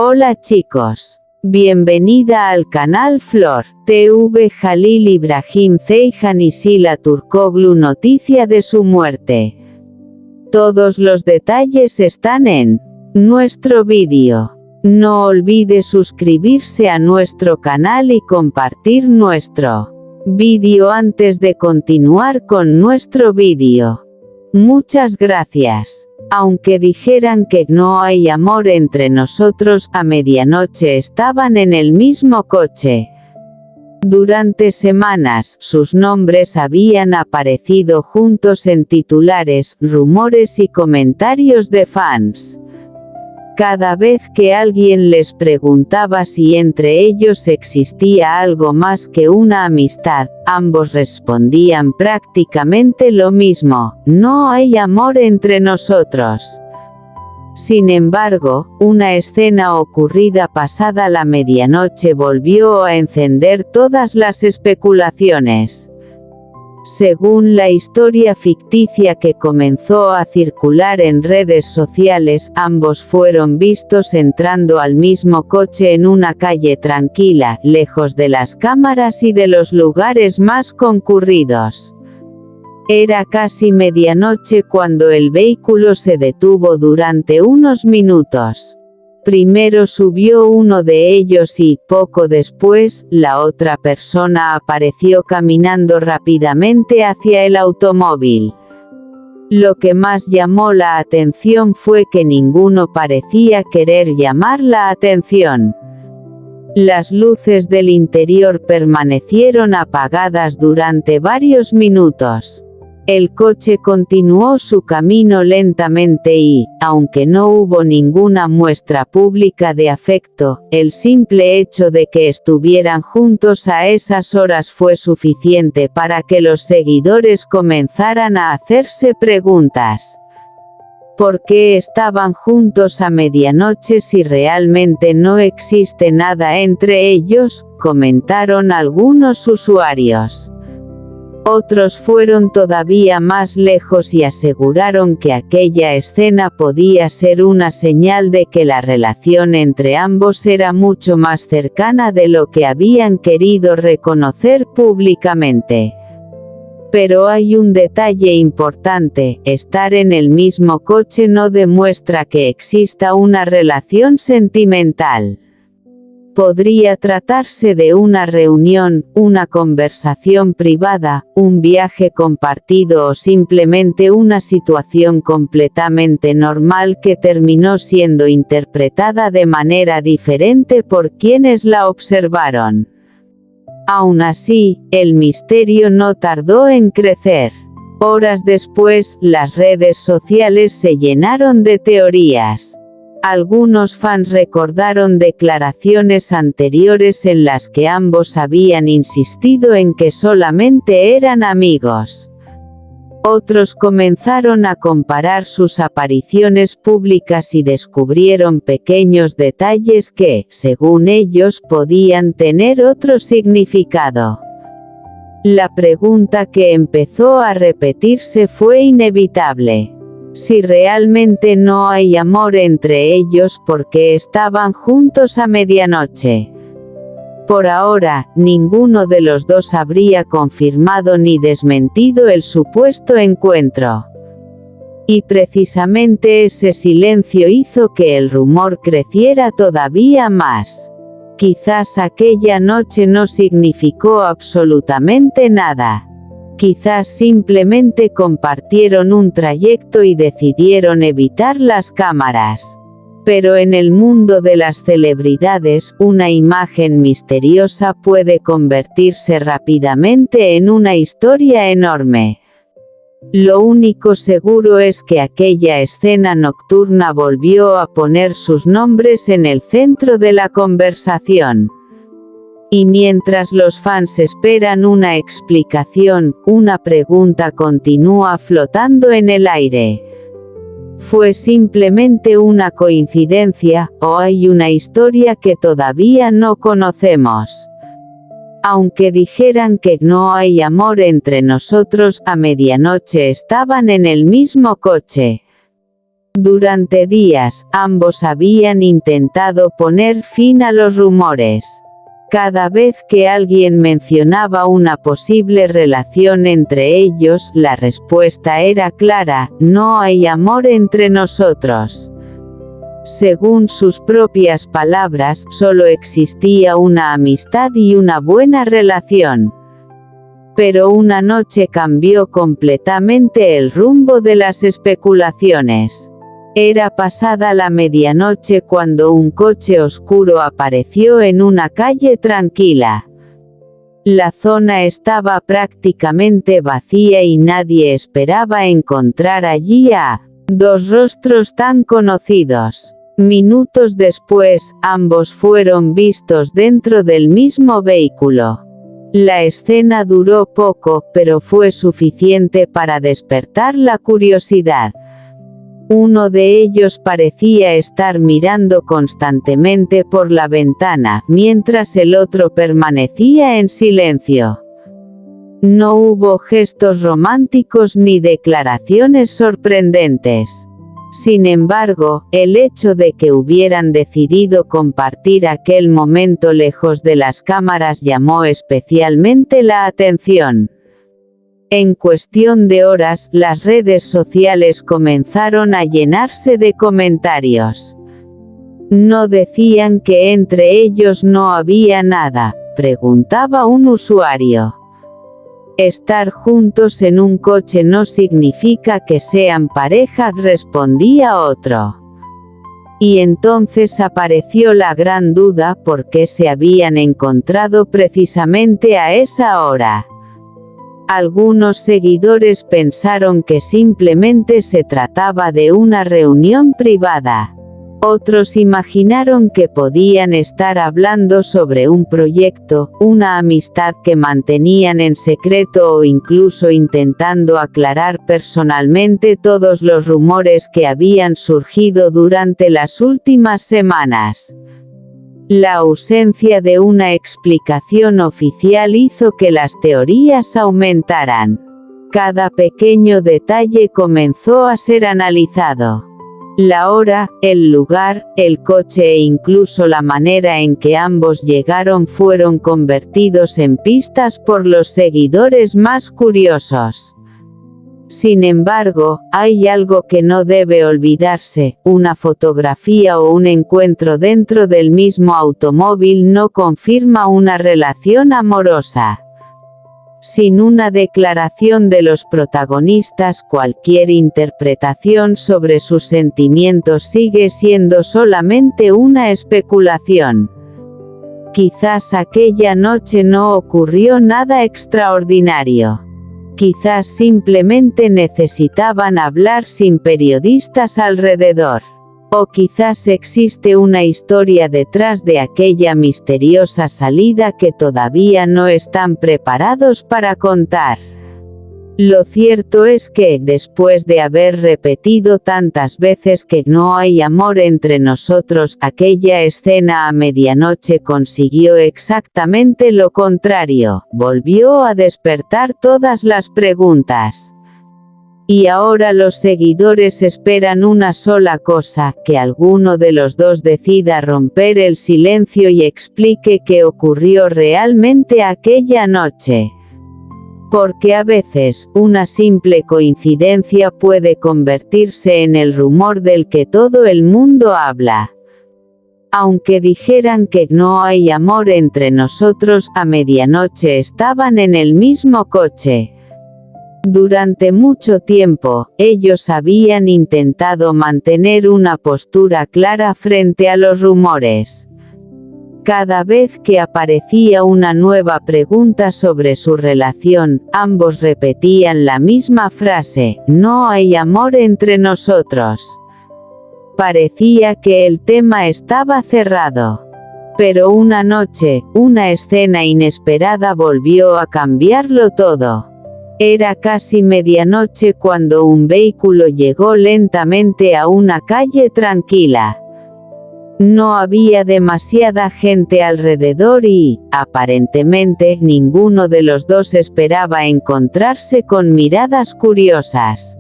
Hola chicos. Bienvenida al canal Flor TV. Jalil Ibrahim Ceyhan y Sila Turkoglu, noticia de su muerte. Todos los detalles están en nuestro vídeo. No olvide suscribirse a nuestro canal y compartir nuestro vídeo antes de continuar con nuestro vídeo. Muchas gracias. Aunque dijeran que no hay amor entre nosotros, a medianoche estaban en el mismo coche. Durante semanas, sus nombres habían aparecido juntos en titulares, rumores y comentarios de fans. Cada vez que alguien les preguntaba si entre ellos existía algo más que una amistad, ambos respondían prácticamente lo mismo: no hay amor entre nosotros. Sin embargo, una escena ocurrida pasada la medianoche volvió a encender todas las especulaciones. Según la historia ficticia que comenzó a circular en redes sociales, ambos fueron vistos entrando al mismo coche en una calle tranquila, lejos de las cámaras y de los lugares más concurridos. Era casi medianoche cuando el vehículo se detuvo durante unos minutos. Primero subió uno de ellos y, poco después, la otra persona apareció caminando rápidamente hacia el automóvil. Lo que más llamó la atención fue que ninguno parecía querer llamar la atención. Las luces del interior permanecieron apagadas durante varios minutos. El coche continuó su camino lentamente y, aunque no hubo ninguna muestra pública de afecto, el simple hecho de que estuvieran juntos a esas horas fue suficiente para que los seguidores comenzaran a hacerse preguntas. ¿Por qué estaban juntos a medianoche si realmente no existe nada entre ellos?, comentaron algunos usuarios. Otros fueron todavía más lejos y aseguraron que aquella escena podía ser una señal de que la relación entre ambos era mucho más cercana de lo que habían querido reconocer públicamente. Pero hay un detalle importante: estar en el mismo coche no demuestra que exista una relación sentimental. Podría tratarse de una reunión, una conversación privada, un viaje compartido o simplemente una situación completamente normal que terminó siendo interpretada de manera diferente por quienes la observaron. Aún así, el misterio no tardó en crecer. Horas después, las redes sociales se llenaron de teorías. Algunos fans recordaron declaraciones anteriores en las que ambos habían insistido en que solamente eran amigos. Otros comenzaron a comparar sus apariciones públicas y descubrieron pequeños detalles que, según ellos, podían tener otro significado. La pregunta que empezó a repetirse fue inevitable. Si realmente no hay amor entre ellos, ¿por qué estaban juntos a medianoche? Por ahora, ninguno de los dos habría confirmado ni desmentido el supuesto encuentro. Y precisamente ese silencio hizo que el rumor creciera todavía más. Quizás aquella noche no significó absolutamente nada. Quizás simplemente compartieron un trayecto y decidieron evitar las cámaras. Pero en el mundo de las celebridades, una imagen misteriosa puede convertirse rápidamente en una historia enorme. Lo único seguro es que aquella escena nocturna volvió a poner sus nombres en el centro de la conversación. Y mientras los fans esperan una explicación, una pregunta continúa flotando en el aire. ¿Fue simplemente una coincidencia, o hay una historia que todavía no conocemos? Aunque dijeran que no hay amor entre nosotros, a medianoche estaban en el mismo coche. Durante días, ambos habían intentado poner fin a los rumores. Cada vez que alguien mencionaba una posible relación entre ellos, la respuesta era clara: no hay amor entre nosotros. Según sus propias palabras, solo existía una amistad y una buena relación. Pero una noche cambió completamente el rumbo de las especulaciones. Era pasada la medianoche cuando un coche oscuro apareció en una calle tranquila. La zona estaba prácticamente vacía y nadie esperaba encontrar allí a dos rostros tan conocidos. Minutos después, ambos fueron vistos dentro del mismo vehículo. La escena duró poco, pero fue suficiente para despertar la curiosidad. Uno de ellos parecía estar mirando constantemente por la ventana, mientras el otro permanecía en silencio. No hubo gestos románticos ni declaraciones sorprendentes. Sin embargo, el hecho de que hubieran decidido compartir aquel momento lejos de las cámaras llamó especialmente la atención. En cuestión de horas, las redes sociales comenzaron a llenarse de comentarios. ¿No decían que entre ellos no había nada?, preguntaba un usuario. Estar juntos en un coche no significa que sean pareja, respondía otro. Y entonces apareció la gran duda: ¿por qué se habían encontrado precisamente a esa hora? Algunos seguidores pensaron que simplemente se trataba de una reunión privada. Otros imaginaron que podían estar hablando sobre un proyecto, una amistad que mantenían en secreto, o incluso intentando aclarar personalmente todos los rumores que habían surgido durante las últimas semanas. La ausencia de una explicación oficial hizo que las teorías aumentaran. Cada pequeño detalle comenzó a ser analizado. La hora, el lugar, el coche e incluso la manera en que ambos llegaron fueron convertidos en pistas por los seguidores más curiosos. Sin embargo, hay algo que no debe olvidarse: una fotografía o un encuentro dentro del mismo automóvil no confirma una relación amorosa. Sin una declaración de los protagonistas, cualquier interpretación sobre sus sentimientos sigue siendo solamente una especulación. Quizás aquella noche no ocurrió nada extraordinario. Quizás simplemente necesitaban hablar sin periodistas alrededor. O quizás existe una historia detrás de aquella misteriosa salida que todavía no están preparados para contar. Lo cierto es que, después de haber repetido tantas veces que no hay amor entre nosotros, aquella escena a medianoche consiguió exactamente lo contrario: volvió a despertar todas las preguntas. Y ahora los seguidores esperan una sola cosa: que alguno de los dos decida romper el silencio y explique qué ocurrió realmente aquella noche. Porque a veces, una simple coincidencia puede convertirse en el rumor del que todo el mundo habla. Aunque dijeran que no hay amor entre nosotros, a medianoche estaban en el mismo coche. Durante mucho tiempo, ellos habían intentado mantener una postura clara frente a los rumores. Cada vez que aparecía una nueva pregunta sobre su relación, ambos repetían la misma frase: no hay amor entre nosotros. Parecía que el tema estaba cerrado. Pero una noche, una escena inesperada volvió a cambiarlo todo. Era casi medianoche cuando un vehículo llegó lentamente a una calle tranquila. No había demasiada gente alrededor y, aparentemente, ninguno de los dos esperaba encontrarse con miradas curiosas.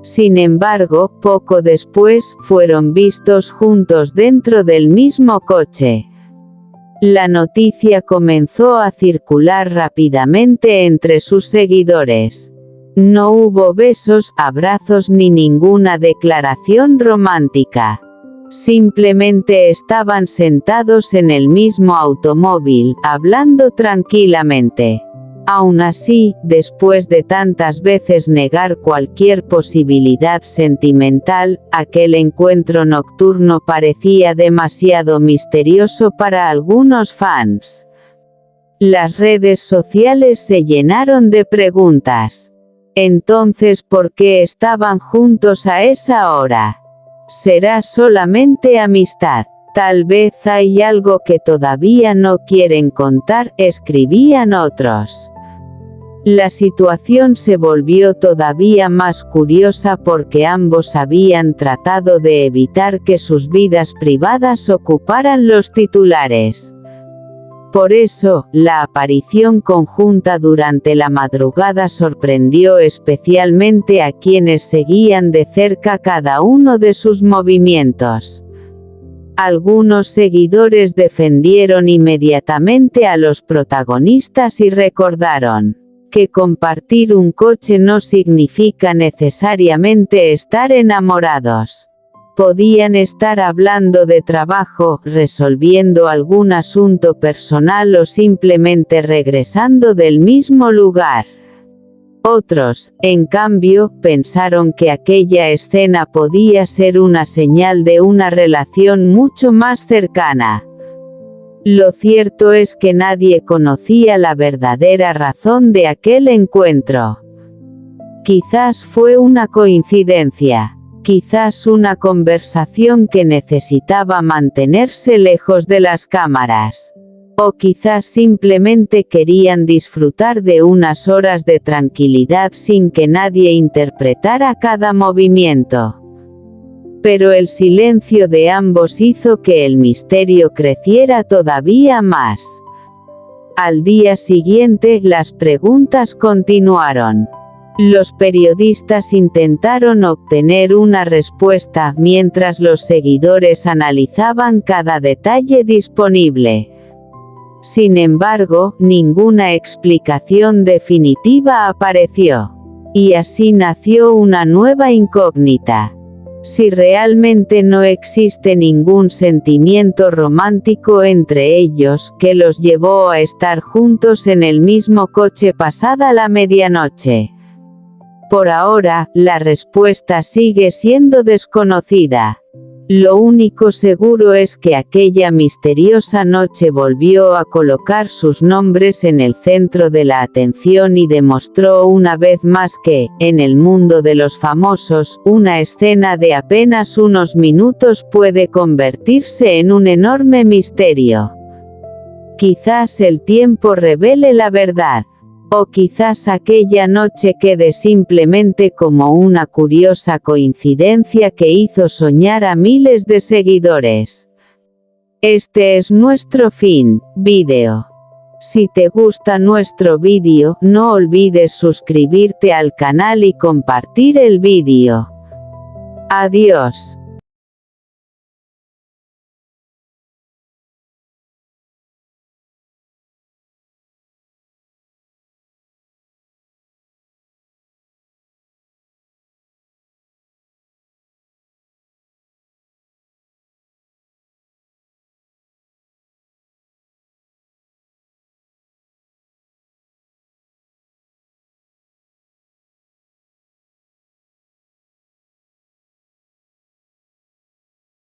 Sin embargo, poco después, fueron vistos juntos dentro del mismo coche. La noticia comenzó a circular rápidamente entre sus seguidores. No hubo besos, abrazos ni ninguna declaración romántica. Simplemente estaban sentados en el mismo automóvil, hablando tranquilamente. Aún así, después de tantas veces negar cualquier posibilidad sentimental, aquel encuentro nocturno parecía demasiado misterioso para algunos fans. Las redes sociales se llenaron de preguntas. Entonces, ¿por qué estaban juntos a esa hora? ¿Será solamente amistad? Tal vez hay algo que todavía no quieren contar, escribían otros. La situación se volvió todavía más curiosa porque ambos habían tratado de evitar que sus vidas privadas ocuparan los titulares. Por eso, la aparición conjunta durante la madrugada sorprendió especialmente a quienes seguían de cerca cada uno de sus movimientos. Algunos seguidores defendieron inmediatamente a los protagonistas y recordaron que compartir un coche no significa necesariamente estar enamorados. Podían estar hablando de trabajo, resolviendo algún asunto personal o simplemente regresando del mismo lugar. Otros, en cambio, pensaron que aquella escena podía ser una señal de una relación mucho más cercana. Lo cierto es que nadie conocía la verdadera razón de aquel encuentro. Quizás fue una coincidencia, quizás una conversación que necesitaba mantenerse lejos de las cámaras. O quizás simplemente querían disfrutar de unas horas de tranquilidad sin que nadie interpretara cada movimiento. Pero el silencio de ambos hizo que el misterio creciera todavía más. Al día siguiente, las preguntas continuaron. Los periodistas intentaron obtener una respuesta, mientras los seguidores analizaban cada detalle disponible. Sin embargo, ninguna explicación definitiva apareció. Y así nació una nueva incógnita. Si realmente no existe ningún sentimiento romántico entre ellos que los llevó a estar juntos en el mismo coche pasada la medianoche. Por ahora, la respuesta sigue siendo desconocida. Lo único seguro es que aquella misteriosa noche volvió a colocar sus nombres en el centro de la atención y demostró una vez más que, en el mundo de los famosos, una escena de apenas unos minutos puede convertirse en un enorme misterio. Quizás el tiempo revele la verdad. O quizás aquella noche quede simplemente como una curiosa coincidencia que hizo soñar a miles de seguidores. Este es nuestro fin, vídeo. Si te gusta nuestro vídeo, no olvides suscribirte al canal y compartir el vídeo. Adiós.